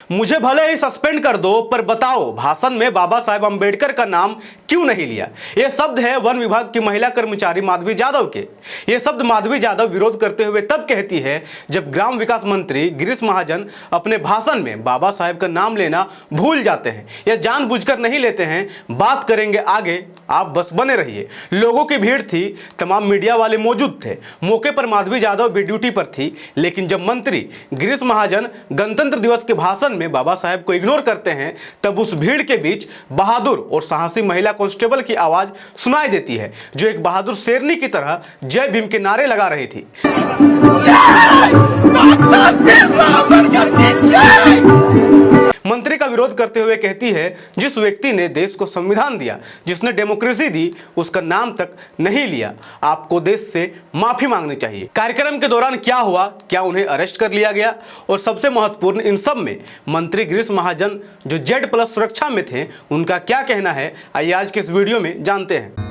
मुझे भले ही सस्पेंड कर दो, पर बताओ भाषण में बाबा साहेब अंबेडकर का नाम क्यों नहीं लिया। ये शब्द है वन विभाग की महिला कर्मचारी माधवी यादव के। ये शब्द माधवी यादव विरोध करते हुए तब कहती है जब ग्राम विकास मंत्री गिरीश महाजन अपने भाषण में बाबा साहेब का नाम लेना भूल जाते हैं या जानबूझकर नहीं लेते हैं। बात करेंगे आगे, आप बस बने रहिए। लोगों की भीड़ थी, तमाम मीडिया वाले मौजूद थे। मौके पर माधवी यादव भी ड्यूटी पर थी, लेकिन जब मंत्री गिरीश महाजन गणतंत्र दिवस के भाषण में बाबा साहेब को इग्नोर करते हैं, तब उस भीड़ के बीच बहादुर और साहसी महिला कांस्टेबल की आवाज सुनाई देती है, जो एक बहादुर शेरनी की तरह जय भीम के नारे लगा रही थी। मंत्री का विरोध करते हुए कहती है, जिस व्यक्ति ने देश को संविधान दिया, जिसने डेमोक्रेसी दी, उसका नाम तक नहीं लिया। आपको देश से माफी मांगनी चाहिए। कार्यक्रम के दौरान क्या हुआ, क्या उन्हें अरेस्ट कर लिया गया, और सबसे महत्वपूर्ण इन सब में मंत्री गिरीश महाजन जो Z+ सुरक्षा में थे, उनका क्या कहना है, आइए आज के इस वीडियो में जानते हैं।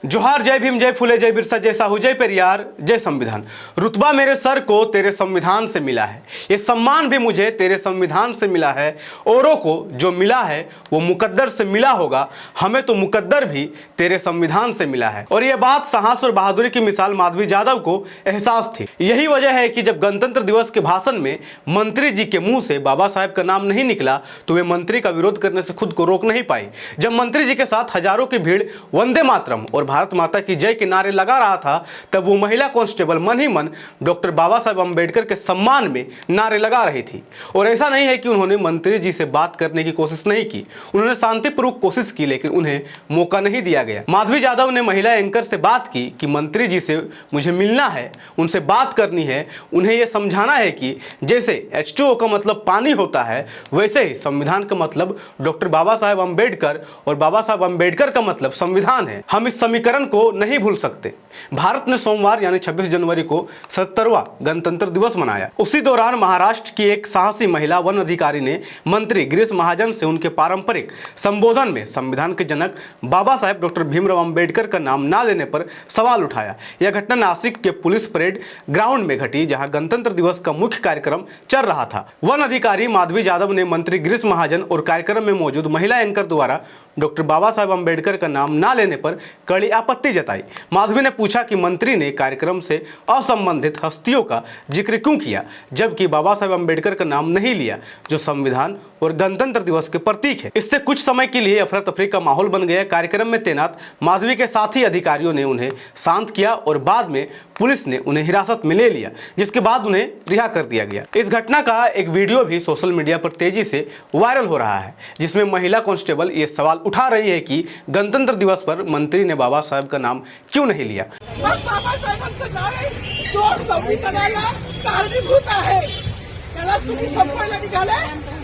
जोहार, जय भीम, जय फूले, जय बिरसा, जय साहू, जय पेरियार, जय संविधान। रुतबा मेरे सर को तेरे संविधान से मिला है, ये सम्मान भी मुझे तेरे संविधान से मिला है। औरों को जो मिला है वो मुकद्दर से मिला होगा, हमें तो मुकद्दर भी तेरे संविधान से मिला है। और यह बात साहस और बहादुरी की मिसाल माधवी यादव को एहसास थी। यही वजह है कि जब गणतंत्र दिवस के भाषण में मंत्री जी के मुंह से बाबा साहेब का नाम नहीं निकला, तो वे मंत्री का विरोध करने से खुद को रोक नहीं पाई। जब मंत्री जी के साथ हजारों की भीड़ वंदे मातरम और भारत माता की जय के नारे लगा रहा था, तब वो महिला कांस्टेबल मन ही मन डॉक्टर बाबा साहेब अंबेडकर के सम्मान में नारे लगा रही थी। और ऐसा नहीं है कि उन्होंने मंत्री जी से बात करने की कोशिश नहीं की, उन्होंने शांतिपूर्वक कोशिश की, लेकिन उन्हें मौका नहीं दिया गया। माधवी यादव ने महिला एंकर से बात की कि मंत्री जी से मुझे मिलना है, उनसे बात करनी है, उन्हें यह समझाना है कि जैसे H2O का मतलब पानी होता है, वैसे ही संविधान का मतलब डॉक्टर बाबा साहेब अंबेडकर और बाबा साहेब अंबेडकर का मतलब संविधान है। हम इस समीकरण को नहीं भूल सकते। भारत ने सोमवार यानी 26 जनवरी को 70वां गणतंत्र दिवस मनाया। उसी दौरान महाराष्ट्र की एक साहसी महिला वन अधिकारी ने मंत्री गिरीश महाजन से उनके पारंपरिक संबोधन में संविधान के जनक बाबा साहेब डॉक्टर भीमराव अंबेडकर का नाम ना लेने पर सवाल उठाया। यह घटना नासिक के पुलिस परेड ग्राउंड में घटी, जहां गणतंत्र दिवस का मुख्य कार्यक्रम चल रहा था। वन अधिकारी माधवी यादव ने मंत्री गिरीश महाजन और कार्यक्रम में मौजूद महिला एंकर द्वारा डॉक्टर बाबा साहेब अंबेडकर का नाम ना लेने पर कड़ी आपत्ति जताई। माधवी ने पूछा कि मंत्री ने कार्यक्रम से असंबंधित हस्तियों का जिक्र क्यों किया, जबकि बाबा साहेब अंबेडकर का नाम नहीं लिया, जो संविधान और गणतंत्र दिवस के प्रतीक है। इससे कुछ समय के लिए अफरा तफरी का माहौल बन गया। कार्यक्रम में तैनात माधवी के साथी अधिकारियों ने उन्हें शांत किया और बाद में पुलिस ने उन्हें हिरासत में ले लिया, जिसके बाद उन्हें रिहा कर दिया गया। इस घटना का एक वीडियो भी सोशल मीडिया पर तेजी से वायरल हो रहा है, जिसमें महिला कांस्टेबल ये सवाल उठा रही है कि गणतंत्र दिवस पर मंत्री ने बाबा साहेब का नाम क्यों नहीं लिया। बाबा साहेबांचं नारे जो संविधानाला कारणीभूत आहे त्याला तुम्ही संपवायला निघाले।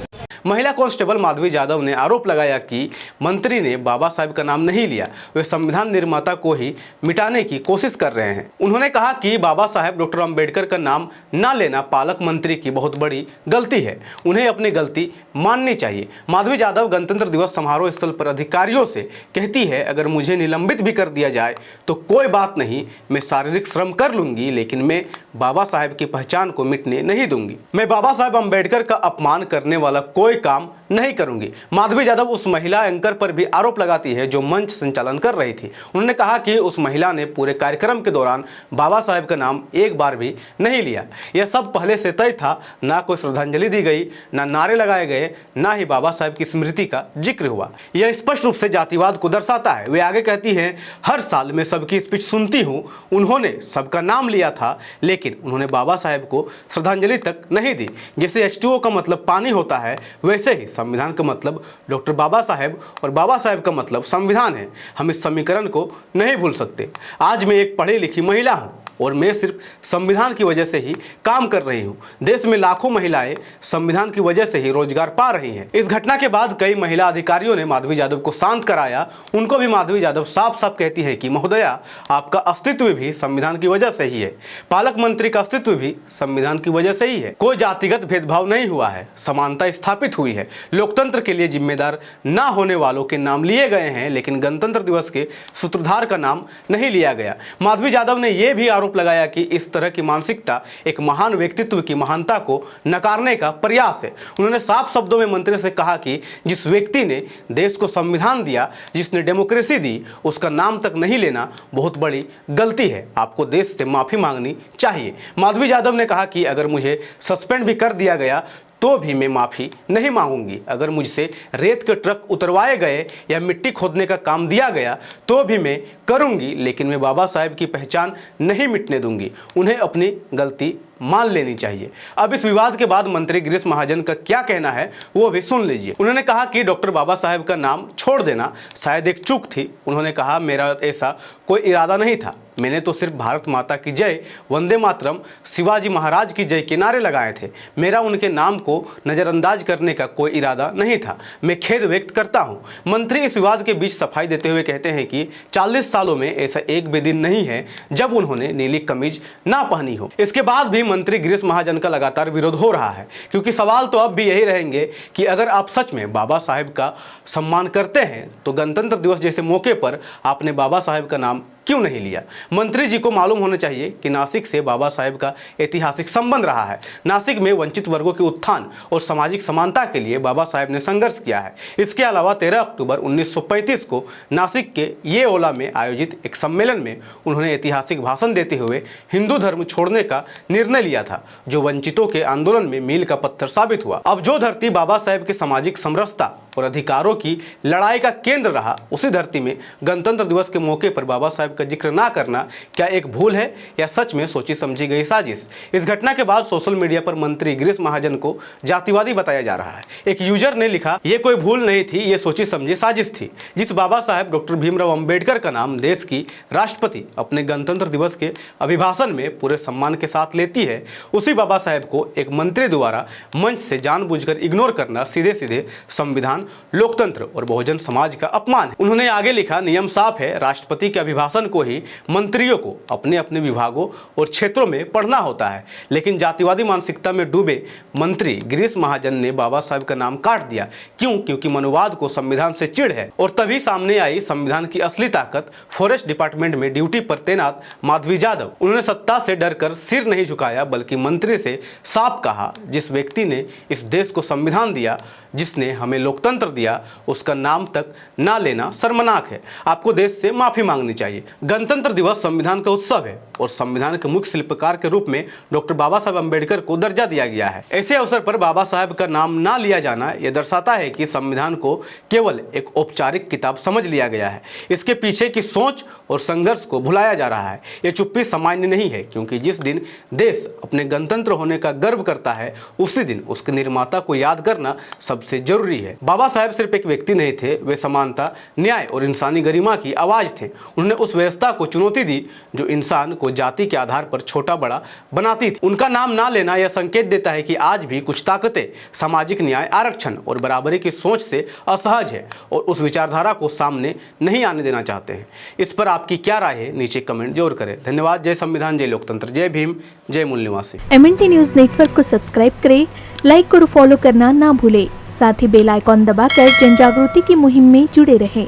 महिला कांस्टेबल माधवी यादव ने आरोप लगाया कि मंत्री ने बाबा साहेब का नाम नहीं लिया, वे संविधान निर्माता को ही मिटाने की कोशिश कर रहे हैं। उन्होंने कहा कि बाबा साहेब डॉक्टर अंबेडकर का नाम ना लेना पालक मंत्री की बहुत बड़ी गलती है, उन्हें अपनी गलती माननी चाहिए। माधवी यादव गणतंत्र दिवस समारोह स्थल पर अधिकारियों से कहती है, अगर मुझे निलंबित भी कर दिया जाए तो कोई बात नहीं, मैं शारीरिक श्रम कर लूंगी, लेकिन मैं बाबा साहेब की पहचान को मिटने नहीं दूंगी। मैं बाबा साहेब अंबेडकर का अपमान करने वाला कोई काम नहीं करूंगी। माधवी यादव उस महिला एंकर पर भी आरोप लगाती है जो मंच संचालन कर रही थी। उन्होंने कहा कि उस महिला ने पूरे कार्यक्रम के दौरान बाबा साहेब का नाम एक बार भी नहीं लिया। यह सब पहले से तय था, ना कोई श्रद्धांजलि दी गई, ना नारे लगाए गए, ना ही बाबा साहेब की स्मृति का जिक्र हुआ। यह स्पष्ट रूप से जातिवाद को दर्शाता है। वे आगे कहती हैं, हर साल मैं सबकी स्पीच सुनती हूँ, उन्होंने सबका नाम लिया था, लेकिन उन्होंने बाबा साहेब को श्रद्धांजलि तक नहीं दी। जैसे H2O का मतलब पानी होता है, वैसे ही संविधान का मतलब डॉक्टर बाबा साहेब और बाबा साहेब का मतलब संविधान है। हम इस समीकरण को नहीं भूल सकते। आज मैं एक पढ़ी लिखी महिला हूँ और मैं सिर्फ संविधान की वजह से ही काम कर रही हूँ। देश में लाखों महिलाएं संविधान की वजह से ही रोजगार पा रही हैं। इस घटना के बाद कई महिला अधिकारियों ने माधवी यादव को शांत कराया। उनको भी माधवी यादव साफ साफ कहती है कि महोदया, आपका अस्तित्व भी संविधान की वजह से ही है, पालक मंत्री का अस्तित्व भी संविधान की वजह से ही है। कोई जातिगत भेदभाव नहीं हुआ है, समानता स्थापित हुई है। लोकतंत्र के लिए जिम्मेदार ना होने वालों के नाम लिए गए हैं, लेकिन गणतंत्र दिवस के सूत्रधार का नाम नहीं लिया गया। माधवी यादव ने यह भी आरोप लगाया कि इस तरह की मानसिकता एक महान व्यक्तित्व की महानता को नकारने का प्रयास है। उन्होंने साफ शब्दों में मंत्री से कहा कि जिस व्यक्ति ने देश को संविधान दिया, जिसने डेमोक्रेसी दी, उसका नाम तक नहीं लेना बहुत बड़ी गलती है। आपको देश से माफी मांगनी चाहिए। माधवी यादव ने कहा कि अगर मुझे सस्पेंड भी कर दिया गया तो भी मैं माफ़ी नहीं मांगूंगी। अगर मुझसे रेत के ट्रक उतरवाए गए या मिट्टी खोदने का काम दिया गया तो भी मैं करूंगी, लेकिन मैं बाबा साहेब की पहचान नहीं मिटने दूंगी। उन्हें अपनी गलती मान लेनी चाहिए। अब इस विवाद के बाद मंत्री गिरीश महाजन का क्या कहना है वो भी सुन लीजिए। उन्होंने कहा कि डॉक्टर बाबा साहेब का नाम छोड़ देना शायद एक चूक थी। उन्होंने कहा, मेरा ऐसा कोई इरादा नहीं था। मैंने तो सिर्फ भारत माता की जय, वंदे मातरम, शिवाजी महाराज की जय के नारे लगाए थे। मेरा उनके नाम को नज़रअंदाज करने का कोई इरादा नहीं था। मैं खेद व्यक्त करता हूँ। मंत्री इस विवाद के बीच सफाई देते हुए कहते हैं कि 40 सालों में ऐसा एक भी दिन नहीं है जब उन्होंने नीली कमीज ना पहनी हो। इसके बाद भी मंत्री गिरीश महाजन का लगातार विरोध हो रहा है, क्योंकि सवाल तो अब भी यही रहेंगे कि अगर आप सच में बाबा साहेब का सम्मान करते हैं तो गणतंत्र दिवस जैसे मौके पर आपने बाबा साहेब का नाम क्यों नहीं लिया। मंत्री जी को मालूम होना चाहिए कि नासिक से बाबा साहेब का ऐतिहासिक संबंध रहा है। नासिक में वंचित वर्गों के उत्थान और सामाजिक समानता के लिए बाबा साहेब ने संघर्ष किया है। इसके अलावा 13 अक्टूबर 1935 को नासिक के ये ओला में आयोजित एक सम्मेलन में उन्होंने ऐतिहासिक भाषण देते हुए हिंदू धर्म छोड़ने का निर्णय लिया था, जो वंचितों के आंदोलन में मील का पत्थर साबित हुआ। अब जो धरती बाबा साहेब के सामाजिक समरसता और अधिकारों की लड़ाई का केंद्र रहा, उसी धरती में गणतंत्र दिवस के मौके पर बाबा साहेब का जिक्र ना करना क्या एक भूल है या सच में सोची समझी गई साजिश। इस घटना के बाद सोशल मीडिया पर मंत्री गिरीश महाजन को जातिवादी बताया जा रहा है। एक यूजर ने लिखा, ये कोई भूल नहीं थी, ये सोची समझी साजिश थी। जिस बाबा साहेब डॉक्टर भीमराव अंबेडकर का नाम देश की राष्ट्रपति अपने गणतंत्र दिवस के अभिभाषण में पूरे सम्मान के साथ लेती है, उसी बाबा साहेब को एक मंत्री द्वारा मंच से जानबूझकर इग्नोर करना सीधे सीधे संविधान, लोकतंत्र और बहुजन समाज का अपमान है। उन्होंने आगे लिखा, नियम साफ है, राष्ट्रपति के अभिभाषण को ही मंत्रियों को अपने अपने विभागों और क्षेत्रों में पढ़ना होता है। लेकिन जातिवादी मानसिकता में डूबे मंत्री गिरीश महाजन ने बाबा साहेब का नाम काट दिया। क्यों? क्योंकि मनुवाद को संविधान से चिढ़ है। और तभी सामने आई संविधान की असली ताकत, फॉरेस्ट डिपार्टमेंट में ड्यूटी पर तैनात माधवी यादव। उन्होंने सत्ता से डरकर सिर नहीं झुकाया, बल्कि मंत्री से साफ कहा, जिस व्यक्ति ने इस देश को संविधान दिया, जिसने हमें लोकतंत्र दिया, उसका नाम तक ना लेना शर्मनाक है। आपको देश से माफी मांगनी चाहिए। गणतंत्र दिवस संविधान का उत्सव है और संविधान के मुख्य शिल्पकार के रूप में डॉक्टर बाबा साहेब अंबेडकर को दर्जा दिया गया है। ऐसे अवसर पर बाबा साहेब का नाम ना लिया जाना यह दर्शाता है कि संविधान को केवल एक औपचारिक किताब समझ लिया गया है। इसके पीछे की सोच और संघर्ष को भुलाया जा रहा है। यह चुप्पी सामान्य नहीं है, क्योंकि जिस दिन देश अपने गणतंत्र होने का गर्व करता है, उसी दिन उसके निर्माता को याद करना सबसे जरूरी है। बाबा साहेब सिर्फ एक व्यक्ति नहीं थे, वे समानता, न्याय और इंसानी गरिमा की आवाज थे। उन्होंने उस व्यवस्था को चुनौती दी जो इंसान को जाति के आधार पर छोटा बड़ा बनाती थी। उनका नाम ना लेना यह संकेत देता है कि आज भी कुछ ताकतें सामाजिक न्याय, आरक्षण और बराबरी की सोच से असहज है और उस विचारधारा को सामने नहीं आने देना चाहते हैं। इस पर आपकी क्या राय है, नीचे कमेंट जरूर करें। धन्यवाद। जय संविधान, जय लोकतंत्र, जय भीम, जय मूल निवासी। MNT न्यूज नेटवर्क को सब्सक्राइब करें, लाइक और फॉलो करना ना भूलें। साथ ही बेल आइकॉन दबाकर जन जागृति की मुहिम में जुड़े रहें।